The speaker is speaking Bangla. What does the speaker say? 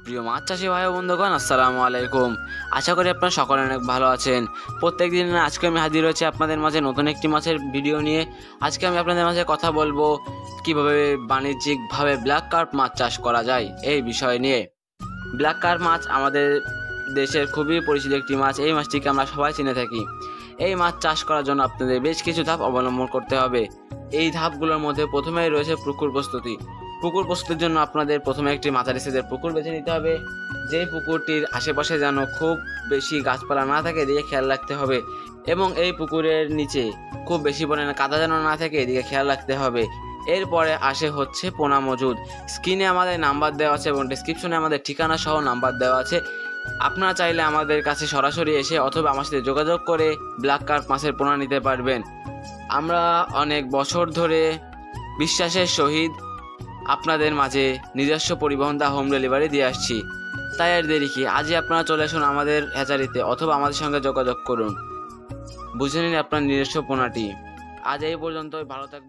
প্রিয় মাছ চাষি ভাই ও বন্ধুগণ, আসসালামু আলাইকুম। আশা করি আপনারা সকলে অনেক ভালো আছেন। প্রত্যেক দিন আজকে আমি হাজির হয়েছি আপনাদের মাঝে নতুন একটি মাছের ভিডিও নিয়ে। আজকে আমি আপনাদের মাঝে কথা বলবো কিভাবে বাণিজ্যিকভাবে ব্ল্যাক কার্প মাছ চাষ করা যায় এই বিষয় নিয়ে। ব্ল্যাক কার্প মাছ আমাদের দেশের খুবই পরিচিত একটি মাছ। এই মাছটিকে আমরা সবাই চিনে থাকি। এই মাছ চাষ করার জন্য আপনাদের বেশ কিছু ধাপ অবলম্বন করতে হবে। এই ধাপগুলোর মধ্যে প্রথমেই রয়েছে পুকুর প্রস্তুতি। পুকুর প্রস্তুতির জন্য আপনাদের প্রথমে একটি মাঝারি সাইজের পুকুর বেছে নিতে হবে। যেই পুকুরটির আশেপাশে যেন খুব বেশি গাছপালা না থাকে এদিকে খেয়াল রাখতে হবে, এবং এই পুকুরের নিচে খুব বেশি পরিমাণে কাদা যেন না থাকে এদিকে খেয়াল রাখতে হবে। এরপরে আসে হচ্ছে পোনা মজুদ। স্ক্রিনে আমাদের নাম্বার দেওয়া আছে এবং ডিসক্রিপশনে আমাদের ঠিকানা সহ নাম্বার দেওয়া আছে। আপনারা চাইলে আমাদের কাছে সরাসরি এসে অথবা আমার সাথে যোগাযোগ করে ব্ল্যাক কার্প মাছের পোনা নিতে পারবেন। আমরা অনেক বছর ধরে বিশ্বাসের সহিত আপনাদের মাঝে নিজস্ব পরিবহন বা হোম ডেলিভারি দিয়ে আসছি। তাই আর দেরি কি, আজই আপনারা চলে আসুন আমাদের হ্যাচারিতে অথবা আমাদের সঙ্গে যোগাযোগ করুন, বুঝে নিন আপনার নিজস্ব পোনাটি। আজ এই পর্যন্ত, ভালো থাকবেন।